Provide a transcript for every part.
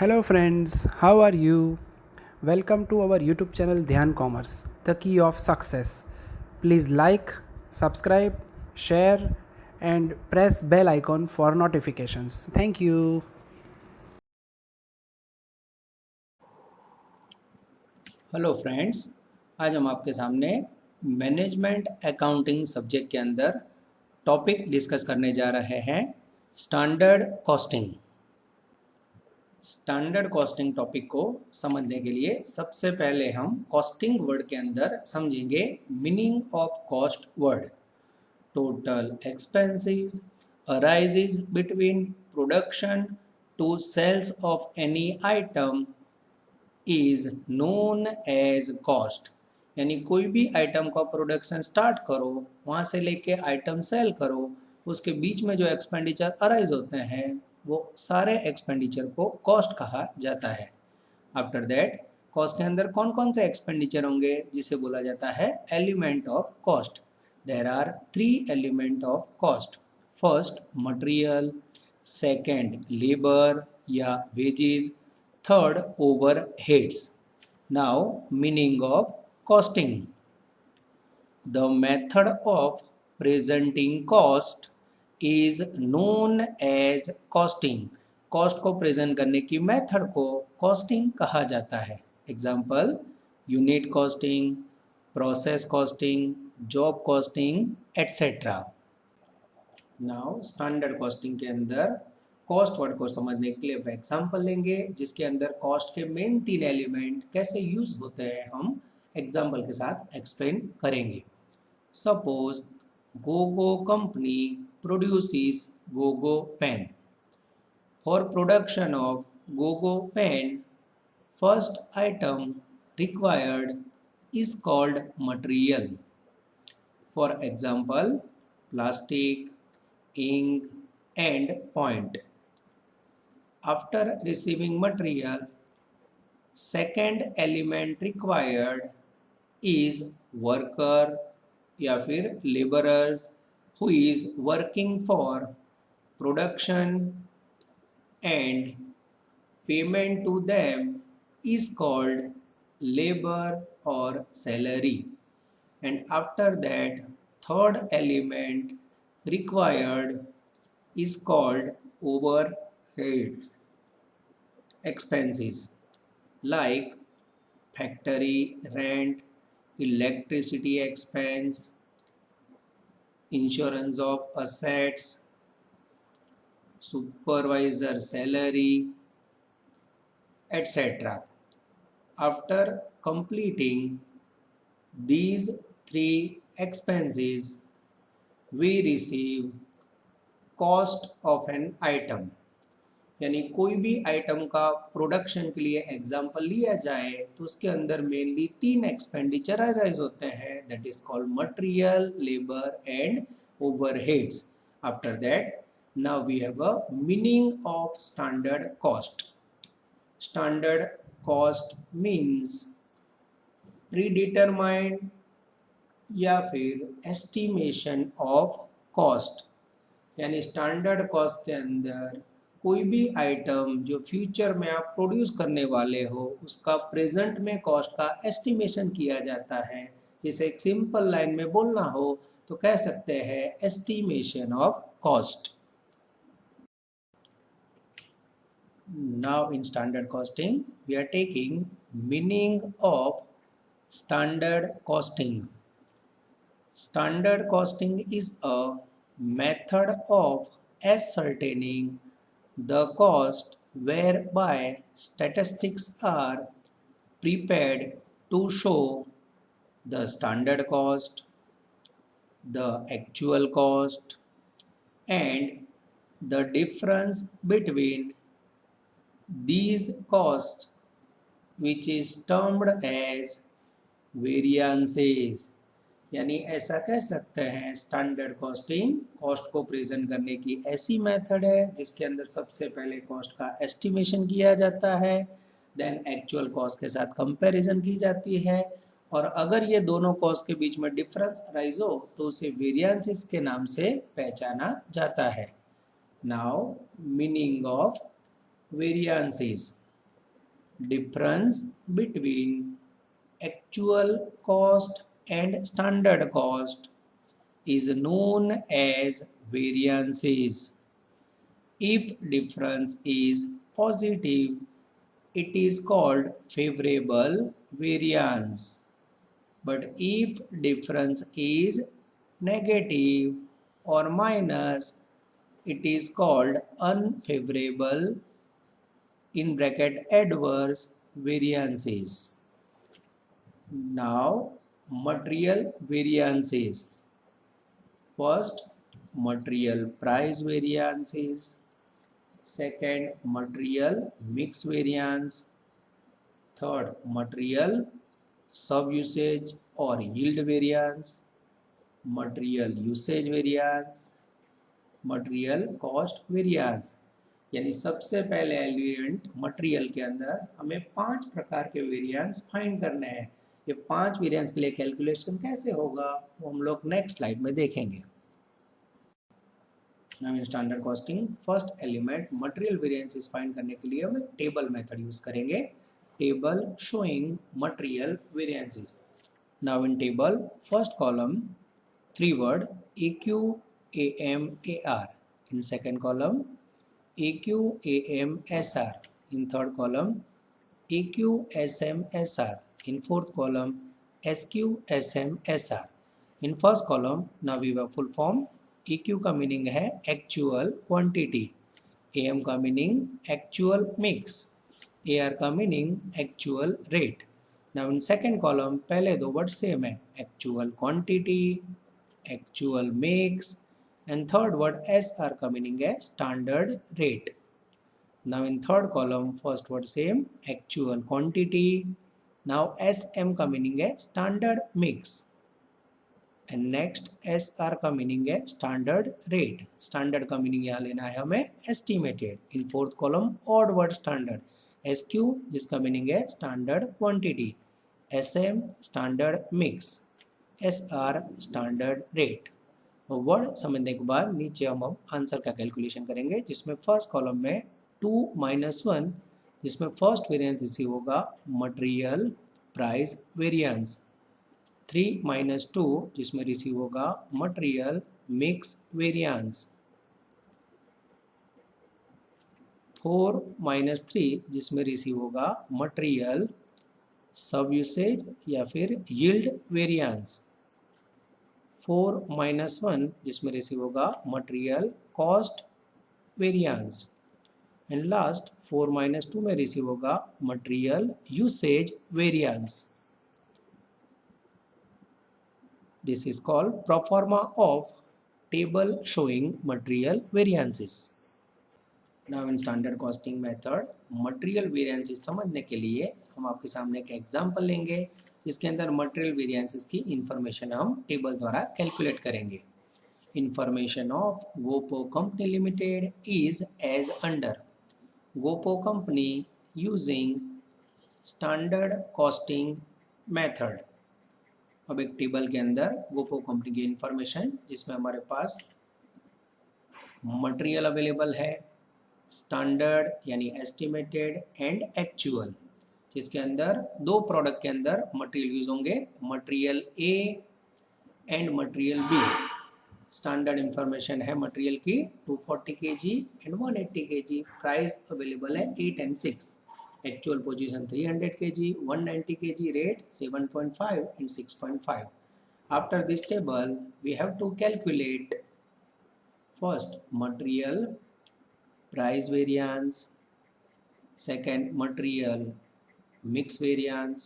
Hello friends, how are you? Welcome to our YouTube channel Dhyan Commerce, the key of success. Please like, subscribe, share and press bell icon for notifications. Thank you. Hello friends. आज हम आपके सामने management accounting subject के अंदर topic discuss करने जा रहे हैं standard costing. Standard costing topic को समझने के लिए सबसे पहले हम कॉस्टिंग वर्ड के अंदर समझेंगे meaning of cost word. Total expenses arises between production to sales of any item is known as cost. यानी कोई भी आइटम का प्रोडक्शन स्टार्ट करो, वहाँ से लेके आइटम सेल करो, उसके बीच में जो एक्सपेंडिचर अराइज होते हैं वो सारे एक्सपेंडिचर को कॉस्ट कहा जाता है। आफ्टर दैट कॉस्ट के अंदर कौन कौन से एक्सपेंडिचर होंगे जिसे बोला जाता है element of cost. There are 3 element of cost. First material, second labour या wages, third overheads. Now meaning of costing. The method of presenting cost is known as costing. Cost को प्रेजेंट करने की method को costing कहा जाता है। Example unit costing, process costing, job costing etcetera. Now standard costing के अंदर cost word को समझने के लिए एग्जाम्पल लेंगे जिसके अंदर कॉस्ट के मेन 3 एलिमेंट कैसे यूज होते हैं हम एग्जाम्पल के साथ एक्सप्लेन करेंगे। Suppose Gogo company produces Gogo pen. For production of Gogo pen first item required is called material. For example plastic, ink and point. After receiving material, second element required is worker या फिर laborers who is working for production and payment to them is called labor or salary. And after that third element required is called overhead expenses like factory rent, electricity expense, insurance of assets, supervisor salary, etc. After completing these 3 expenses we receive cost of an item. यानी कोई भी item का production के लिए example लिया जाए तो उसके अंदर मेनली 3 एक्सपेंडिचर अराइज होते हैं, that is called material, labour and overheads. After that now we have a meaning of standard cost. Standard cost means predetermined या फिर एस्टिमेशन ऑफ कॉस्ट। यानी स्टैंडर्ड कॉस्ट के अंदर कोई भी आइटम जो फ्यूचर में आप प्रोड्यूस करने वाले हो उसका प्रेजेंट में कॉस्ट का एस्टिमेशन किया जाता है। जैसे एक सिंपल लाइन में बोलना हो तो कह सकते हैं estimation of cost. Now in standard costing we are taking meaning of standard costing. Standard costing is a method of ascertaining the cost whereby statistics are prepared to show the standard cost, the actual cost and the difference between these costs, which is termed as variances। यानी ऐसा कह सकते हैं standard costing cost को present करने की ऐसी method है जिसके अंदर सबसे पहले कॉस्ट का एस्टिमेशन किया जाता है, देन एक्चुअल कॉस्ट के साथ कंपैरिजन की जाती है और अगर ये दोनों कॉस्ट के बीच में डिफरेंस अराइज हो तो उसे वेरिएंसेस के नाम से पहचाना जाता है। Now meaning of variances. difference between actual cost and standard cost is known as variances. If difference is positive, it is called favorable variance. But if difference is negative or minus, it is called unfavorable in bracket adverse variances. Now material variances. First, material price variances. Second, material mix variance. Third, material sub-usage or yield variance. Material usage variance. Material cost variance. यानी सबसे पहले element material के अंदर हमें 5 प्रकार के variance find करने हैं। ये 5 वेरिएंस के लिए कैलकुलेशन कैसे होगा वो हम लोग नेक्स्ट स्लाइड में देखेंगे। Now in standard costing first element material variances find करने के लिए हम एक टेबल मेथड यूज करेंगे। Table showing material variances. Now in table first column 3 word EQ AM AR, in second column EQ AM SR, in third column EQ SM SR, in fourth column SQ SM SR, in first column now we have full form। EQ का meaning है actual quantity, AM का meaning actual mix, AR का meaning actual rate. Now in second column पहले दो word same है, actual quantity, actual mix, and third word SR का meaning है standard rate। Now in third column first word same actual quantity, now SM का meaning है standard mix and next SR का meaning है standard rate। standard का meaning यहाँ लेना है हमें estimated। in fourth column odd word standard, SQ जिसका meaning है standard quantity, SM standard mix, SR standard rate। Word समझने के बाद नीचे हम आंसर का कैलकुलेशन करेंगे, जिसमें फर्स्ट कॉलम में 2 - 1 जिसमें फर्स्ट वेरिएंस रिसीव होगा मटेरियल प्राइस वेरिएंस, 3 - 2 जिसमें रिसीव होगा मटेरियल मिक्स वेरिएंस, 4 - 3 जिसमें रिसीव होगा मटेरियल सब यूसेज या फिर यील्ड वेरिएंस, 4 - 1 जिसमें रिसीव होगा material cost variance and last 4 - 2 में रिसीव होगा material usage variance. This is called proforma of table showing material variances. Now in standard costing method material variances समझने के लिए हम आपके सामने एक एग्जांपल लेंगे, जिसके अंदर मटेरियल वेरिएंसेस की इंफॉर्मेशन हम टेबल द्वारा कैलकुलेट करेंगे। Information of Gopo company limited is as under. Gopo company using standard costing method. अब एक टेबल के अंदर गोपो कंपनी की इंफॉर्मेशन, जिसमें हमारे पास मटेरियल अवेलेबल है, स्टैंडर्ड यानी एस्टिमेटेड एंड एक्चुअल, जिसके अंदर दो प्रोडक्ट के अंदर मटेरियल यूज होंगे, material A and material B. Standard information है मटेरियल की 240 kg and 180 kg, price available है 8 and 6, actual position 300 kg, 190 kg, rate 7.5 and 6.5। After this table we have to calculate first material price variance, second material mix variance,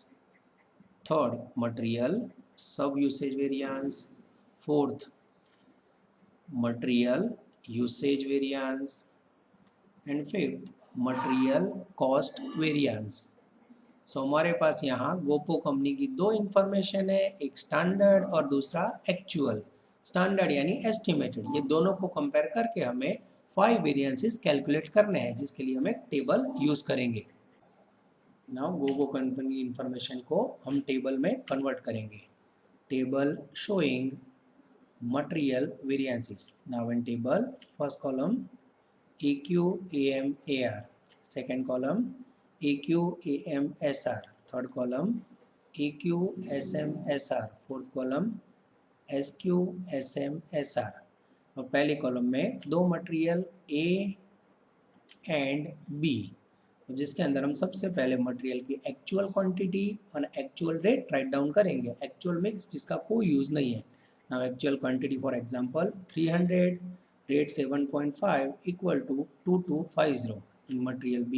third material sub usage variance, fourth material usage variance and fifth material cost variance। सो हमारे पास यहाँ गोपो company की दो information है, एक standard और दूसरा actual. Standard यानी estimated, ये दोनों को कंपेयर करके हमें 5 वेरिएंसेस कैलकुलेट करने हैं, जिसके लिए हम एक टेबल यूज करेंगे। नाउ गोपो कंपनी इंफॉर्मेशन को हम टेबल में कन्वर्ट करेंगे। Table showing material variances. Now in table first column EQ AM AR, second column EQAMSR, third column EQSMSR, fourth column SQSMSR। और पहली कॉलम में दो मटेरियल A एंड B, जिसके अंदर हम सबसे पहले मटेरियल की एक्चुअल क्वांटिटी और एक्चुअल रेट राइट डाउन करेंगे। एक्चुअल मिक्स जिसका कोई यूज़ नहीं है। Now actual quantity for example 300, rate 7.5 equal to 2250। Material B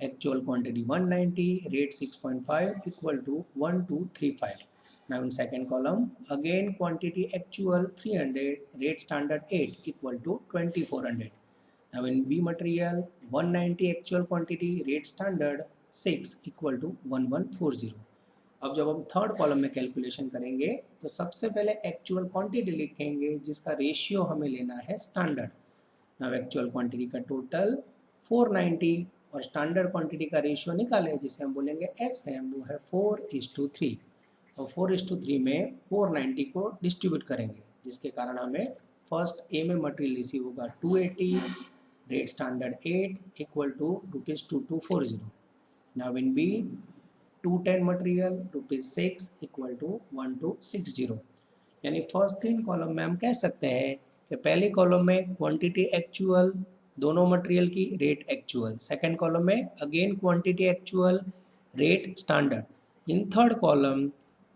actual quantity 190, rate 6.5 equal to 1235। Now in second column again quantity actual 300, rate standard 8 equal to 2400. Now in B material 190 actual quantity, rate standard 6 equal to 1140. अब जब हम third column में calculation करेंगे तो सबसे पहले actual quantity लिखेंगे जिसका रेशियो हमें लेना है स्टैंडर्ड। नाउ एक्चुअल क्वांटिटी का टोटल 490 और स्टैंडर्ड क्वांटिटी का रेशियो निकाले जिसे हम बोलेंगे SM, वो है 4:3। और 4:3 में 490 को डिस्ट्रीब्यूट करेंगे जिसके कारण हमें फर्स्ट ए में मटेरियल रिसीव होगा 280, rate standard 8 equal to ₹2240। Now in B 210 material ₹6 equal to 1260। यानी फर्स्ट तीन कॉलम में हम कह सकते हैं कि पहली कॉलम में क्वांटिटी एक्चुअल दोनों मटेरियल की, रेट एक्चुअल। सेकंड कॉलम में again quantity actual, rate standard. इन थर्ड कॉलम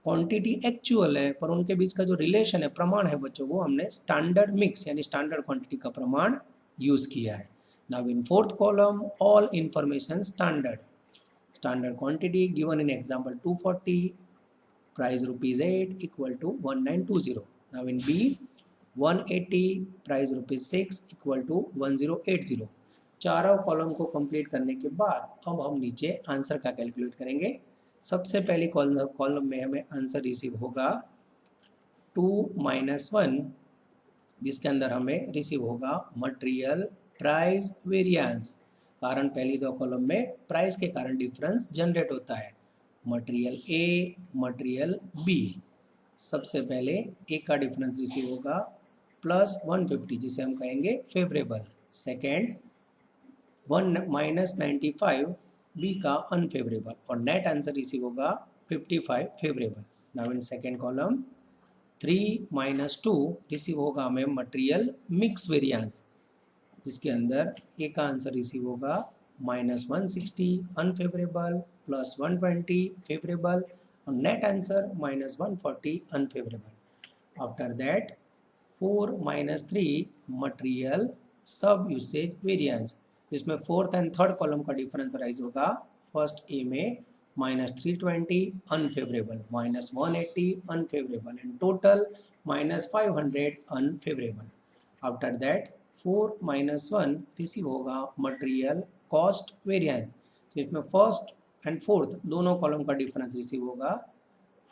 क्वांटिटी एक्चुअल है पर उनके बीच का जो रिलेशन है, प्रमाण है बच्चों, वो हमने स्टैंडर्ड मिक्स यानी स्टैंडर्ड क्वांटिटी का प्रमाण यूज किया है। Now in fourth column all information standard. Standard quantity given in example 240, price ₹8 equal to 1920। Now in B 180, price ₹6 equal to 1080। चारों कॉलम को कंप्लीट करने के बाद अब हम नीचे आंसर का कैलकुलेट करेंगे। सबसे पहली कॉलम में हमें आंसर रिसीव होगा 2-1, जिसके अंदर हमें रिसीव होगा मटेरियल प्राइस वेरिएंस। कारण पहली दो कॉलम में प्राइस के कारण डिफरेंस जनरेट होता है। Material A, material B. सबसे पहले ए का डिफरेंस रिसीव होगा +150 जिसे हम कहेंगे फेवरेबल। सेकेंड -95 बी का अनफेवरेबल और नेट आंसर रिसीव होगा 55 favourable. Now in second column 3-2 receive होगा हमें मटेरियल मिक्स वेरिएंस जिसके अंदर ए का आंसर रिसीव होगा -160 अनफेवरेबल, +120 फेवरेबल और net answer -140 unfavourable. After that 4-3 material सब यूसेज वेरिएंस, जिसमें फोर्थ एंड थर्ड कॉलम का डिफरेंस राइज होगा। फर्स्ट ए में -320 unfavourable, -180 unfavourable and total -500 unfavourable. After that 4-1 receive होगा मटेरियल कॉस्ट वेरिएंस, जिसमें first and fourth दोनों column का difference receive होगा।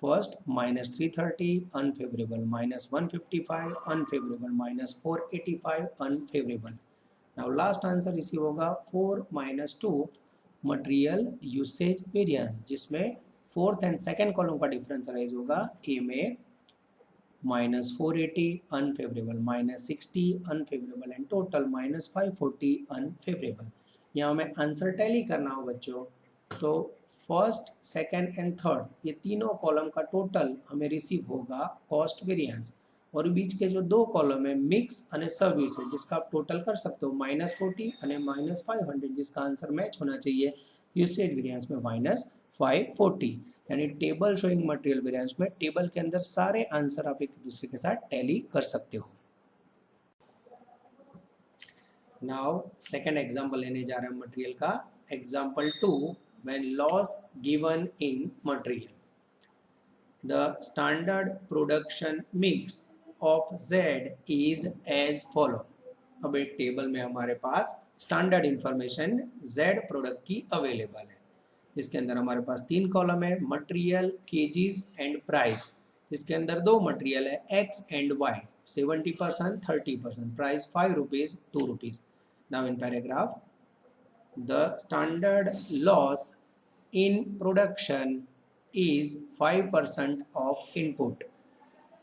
First -330 unfavourable, -155 unfavourable, -485 unfavourable. Now last answer receive होगा 4-2 material usage variance, जिसमें fourth and second column का difference rise होगा। ए में -480 unfavourable, -60 unfavourable and total -540 unfavourable. यहाँ हमें आंसर टैली करना हो बच्चों, तो फर्स्ट सेकेंड एंड थर्ड ये तीनों कॉलम का टोटल हमें रिसीव होगा कॉस्ट वेरिएंस, और बीच के जो दो कॉलम है मिक्स और सब यूसेज जिसका आप टोटल कर सकते हो -40 और -500, जिसका आंसर मैच होना चाहिए यूसेज वेरिएंस में -540। यानी टेबल शोइंग मटेरियल वेरिएंस में टेबल के अंदर सारे आंसर आप एक दूसरे के साथ टैली कर सकते हो। नाउ सेकेंड एग्जाम्पल लेने जा रहे हैं मटेरियल का। Example 2, when loss given in material. The standard production mix of Z is as follow. अब एक टेबल में हमारे पास स्टैंडर्ड इंफॉर्मेशन Z प्रोडक्ट की अवेलेबल है। इसके अंदर हमारे पास तीन कॉलम है, मटेरियल, केजीज एंड प्राइस, जिसके अंदर दो मटेरियल है X and Y, 70%, 30%, price ₹5, ₹2। Now in paragraph, the standard loss in production is 5% of input.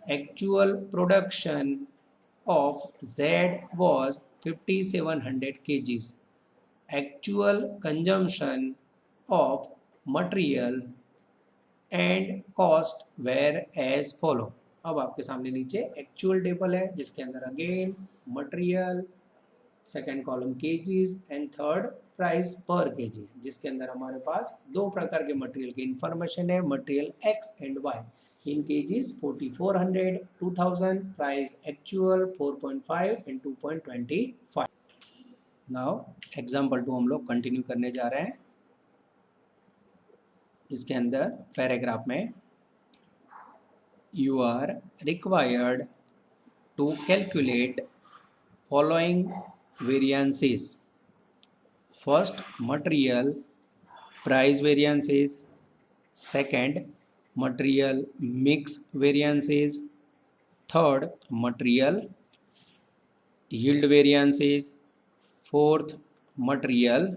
Actual production of Z was 5700 kgs. Actual consumption of material and cost were as follow। अब आपके सामने नीचे actual table है जिसके अंदर again material, second column KGs and third price पर KG, जिसके अंदर हमारे पास दो प्रकार के मटेरियल की इंफॉर्मेशन है, material X and Y. In kgs 4400, 2000, price actual 4.5 and 2.25। Now example 2 हम लोग कंटिन्यू करने जा रहे हैं। इसके अंदर पैराग्राफ में you are required to calculate following variances। First, material price variances. Second, material mix variances. Third, material yield variances. Fourth, material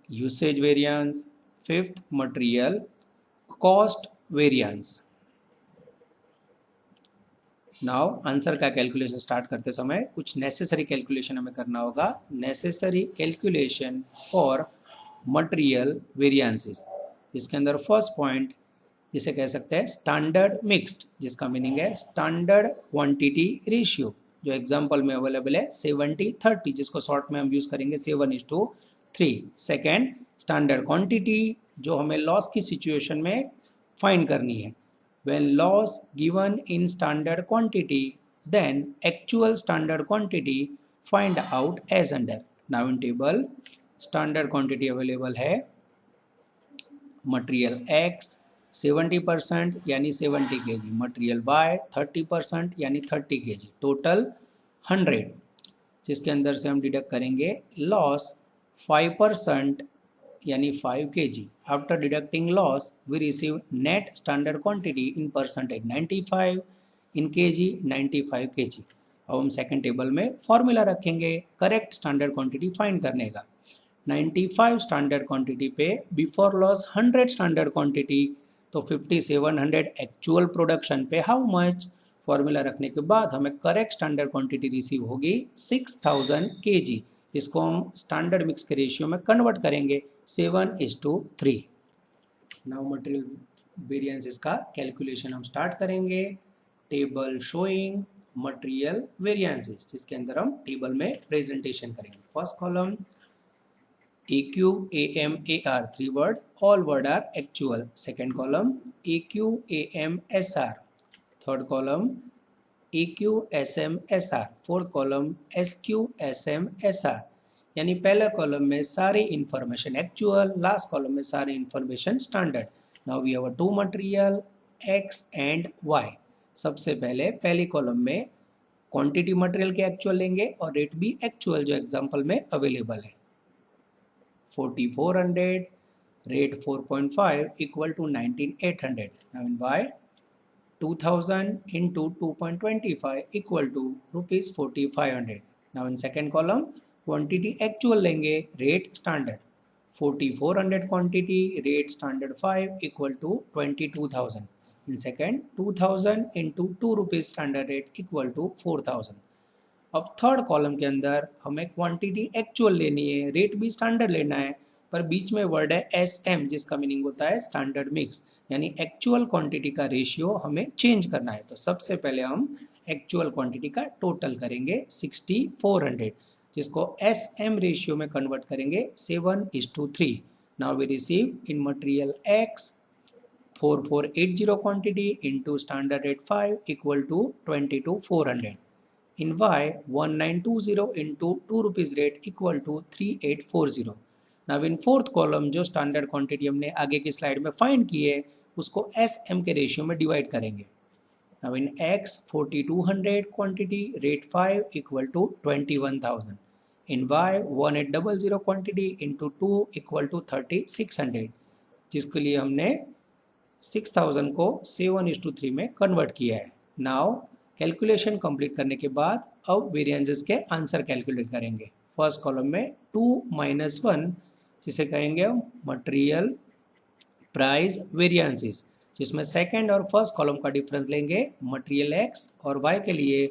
usage variance. Fifth, material cost variance। Now answer का calculation start करते समय कुछ necessary calculation हमें करना होगा। Necessary calculation for material variances, इसके अंदर first point जिसे कह सकते हैं स्टैंडर्ड मिक्स्ड, जिसका मीनिंग है स्टैंडर्ड क्वांटिटी रेशियो, जो एग्जांपल में अवेलेबल है 70-30, जिसको शॉर्ट में हम यूज करेंगे 7:3। सेकेंड, स्टैंडर्ड क्वांटिटी, जो हमें लॉस की सिचुएशन में फाइंड करनी है। When loss given in standard quantity, then actual standard quantity find out as under। Now in table standard quantity available है material X 70% यानी 70 kg, material Y 30% यानी 30 kg, total 100, जिसके अंदर से हम डिडक्ट करेंगे लॉस 5% यानी 5 kg। After deducting loss we receive net standard quantity in percentage 95, in kg 95 kg। अब हम सेकंड टेबल में फॉर्मूला रखेंगे करेक्ट स्टैंडर्ड क्वांटिटी फाइंड करने का। 95 स्टैंडर्ड क्वांटिटी पे बिफोर लॉस 100 स्टैंडर्ड क्वांटिटी, तो 5700 एक्चुअल प्रोडक्शन पे हाउ मच। फॉर्मूला रखने के बाद हमें करेक्ट स्टैंडर्ड क्वांटिटी रिसीव होगी 6000 kg, इसको हम स्टैंडर्ड मिक्स के रेशियो में कन्वर्ट करेंगे 7:3। नाउ मटेरियल वेरिएंसेस का कैलकुलेशन हम स्टार्ट करेंगे। टेबल शोइंग मटेरियल वेरिएंसेस, जिसके अंदर हम टेबल में प्रेजेंटेशन करेंगे। First column AQ, AM, AR, 3 word, all word are actual. Second column AQ, AM, SR। Third column AQ, SM, SR। Fourth column SQ, SM, SR। यानी पहले column में सारी information actual, last column में सारी information standard. Now we have to material X and Y। सबसे पहले पहली column में क्वांटिटी मटेरियल के एक्चुअल लेंगे और रेट भी एक्चुअल जो एग्जांपल में अवेलेबल है। 4400, rate 4.5 equal to 19800। Now in Y 2000 into 2.25 equal to rupees 4500। Now in second column quantity actual लेंगे, rate standard 4400 quantity, rate standard 5 equal to 22,000। In second 2000 into 2 rupees standard rate equal to 4000। अब third column के अंदर हमें quantity actual लेनी है, rate भी standard लेना है, पर बीच में वर्ड है SM, जिसका मीनिंग होता है स्टैंडर्ड मिक्स, यानी एक्चुअल क्वांटिटी का रेशियो हमें चेंज करना है। तो सबसे पहले हम एक्चुअल क्वांटिटी का टोटल करेंगे 6400, जिसको SM रेशियो में कन्वर्ट करेंगे 7:3। Now we receive in material X 4480 quantity into standard rate 5 equal to 22,400। In Y 1920 into 2 rupees rate equal to 3840। Now in fourth column जो स्टैंडर्ड क्वांटिटी हमने आगे की slide में फाइंड की है उसको SM के रेशियो में डिवाइड करेंगे। Now in X 4200 quantity, rate 5 equal to 21,000। In Y 1800 quantity into 2 equal to 3600, जिसके लिए हमने 6000 को 7:3 में कन्वर्ट किया है। नाउ कैलकुलेशन कंप्लीट करने के बाद अब वेरिएंसेस के आंसर कैलकुलेट करेंगे। फर्स्ट कॉलम में 2 - 1, जिसे कहेंगे हम मटेरियल प्राइस वेरिएंसेस, जिसमें सेकंड और फर्स्ट कॉलम का डिफरेंस लेंगे मटेरियल X और Y के लिए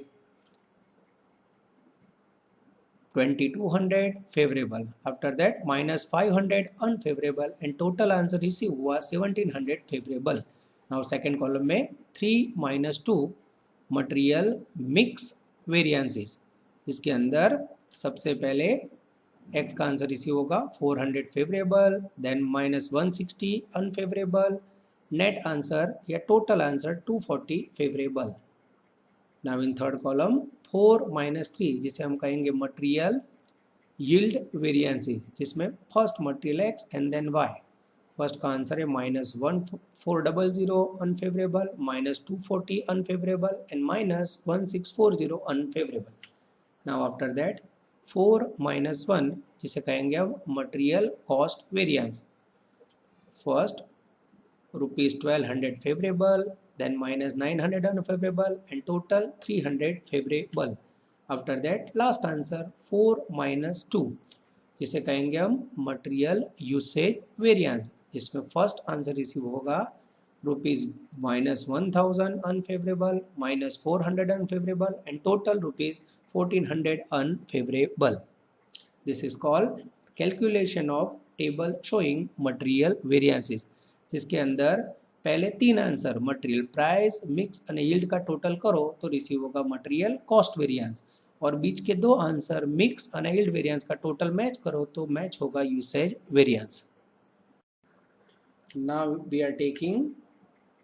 2200 favorable. After that minus 500 unfavorable and total answer receive हुआ 1700 favorable. Now second column में 3 minus 2 material mix variances. इसके अंदर सबसे पहले x का आंसर रिसीव होगा 400 favourable, then minus 160 unfavourable, net answer या total answer 240 favourable. Now in third column 4 minus 3 जिसे हम कहेंगे मटेरियल यील्ड वेरिएंसेस, जिसमें first material x and then y. First का आंसर है minus 1400 unfavourable, minus 240 unfavourable and minus 1640 unfavourable. Now after that 4 minus 1 जिसे कहेंगे अब material cost variance. First ₹1200 favourable, then minus 900 unfavorable and total 300 favorable. After that last answer 4 minus 2 जिसे कहेंगे हम material usage variance, जिसमें first answer receive होगा ₹-1000 unfavorable, -400 unfavorable and total ₹1400 unfavorable. This is called calculation of table showing material variances, जिसके अंदर पहले 3 answer material price, mix और yield का टोटल करो तो रिसीव होगा मटेरियल कॉस्ट वेरिएंस, और बीच के 2 आंसर मिक्स और यील्ड वेरिएंस का टोटल मैच करो तो मैच होगा usage variance. Now we are taking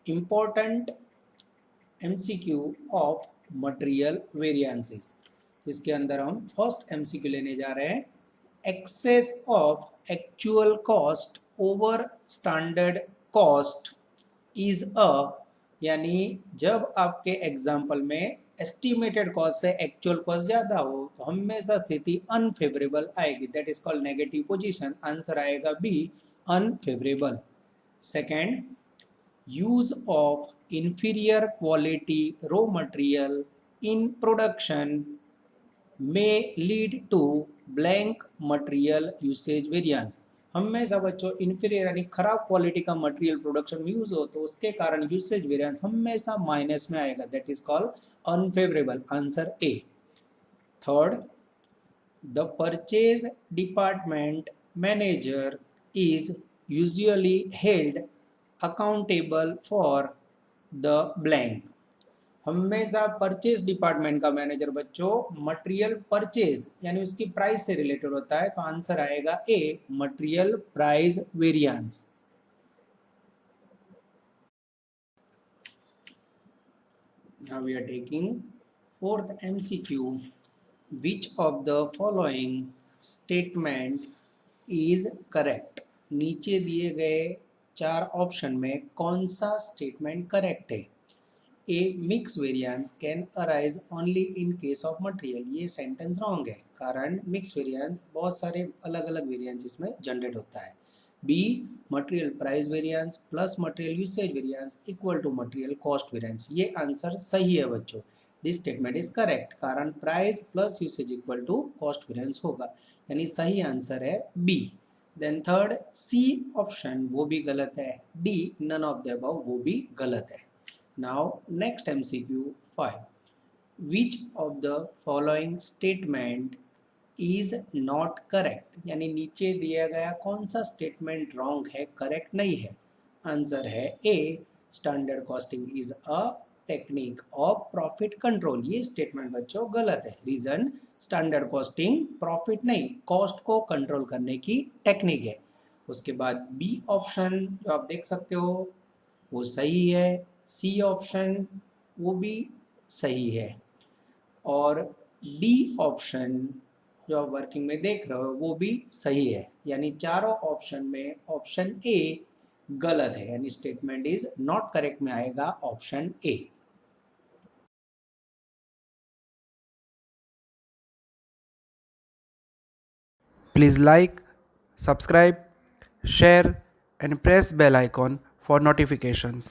important MCQ of material variances, जिसके अंदर हम फर्स्ट MCQ लेने जा रहे हैं. Excess of actual cost over standard cost is a, यानी जब आपके एग्जाम्पल में एस्टिमेटेड कॉस्ट से एक्चुअल कॉस्ट ज़्यादा हो तो हमेशा स्थिति अनफेवरेबल आएगी, that is called negative position. Answer आएगा B, unfavourable. Second, use of inferior quality raw material in production may lead to blank material usage variance. हमेशा बच्चों इन्फीरियर यानी खराब क्वालिटी का मटेरियल प्रोडक्शन में यूज हो तो उसके कारण यूसेज वेरिएंस हमेशा माइनस में आएगा, that is called unfavourable. Answer A. Third, the purchase department manager is usually held accountable for the blank. हमेशा परचेज डिपार्टमेंट का मैनेजर बच्चों मटेरियल परचेज यानी उसकी प्राइस से रिलेटेड होता है, तो आंसर आएगा A, material price variance. Now we are taking fourth MCQ. Which of the following statement is correct. नीचे दिए गए 4 ऑप्शन में कौन सा स्टेटमेंट करेक्ट है. A, mix variance can arise only in case of material. ये sentence wrong है, कारण मिक्स वेरिएंस बहुत सारे अलग अलग वेरिएंस में जनरेट होता है. B, material price variance plus material usage variance equal to material cost variance. ये आंसर सही है बच्चों, दिस स्टेटमेंट इज करेक्ट, कारण price plus usage equal to cost variance होगा, यानी सही आंसर है B. Then third, C option वो भी गलत है. D, none of the above, वो भी गलत है. Now next MCQ 5. Which of the following statement is not correct. यानी नीचे दिया गया कौन सा स्टेटमेंट रॉन्ग है, करेक्ट नहीं है. आंसर है A, standard costing is a technique of profit control. ये स्टेटमेंट बच्चों गलत है. रीजन, स्टैंडर्ड कॉस्टिंग प्रॉफिट नहीं, कॉस्ट को कंट्रोल करने की टेक्निक है. उसके बाद बी ऑप्शन जो आप देख सकते हो वो सही है. सी ऑप्शन वो भी सही है, और डी ऑप्शन जो आप वर्किंग में देख रहे हो वो भी सही है. यानी चारों ऑप्शन में ऑप्शन ए गलत है, यानी स्टेटमेंट इज नॉट करेक्ट में आएगा option A. Please like, subscribe, share and press bell icon for notifications.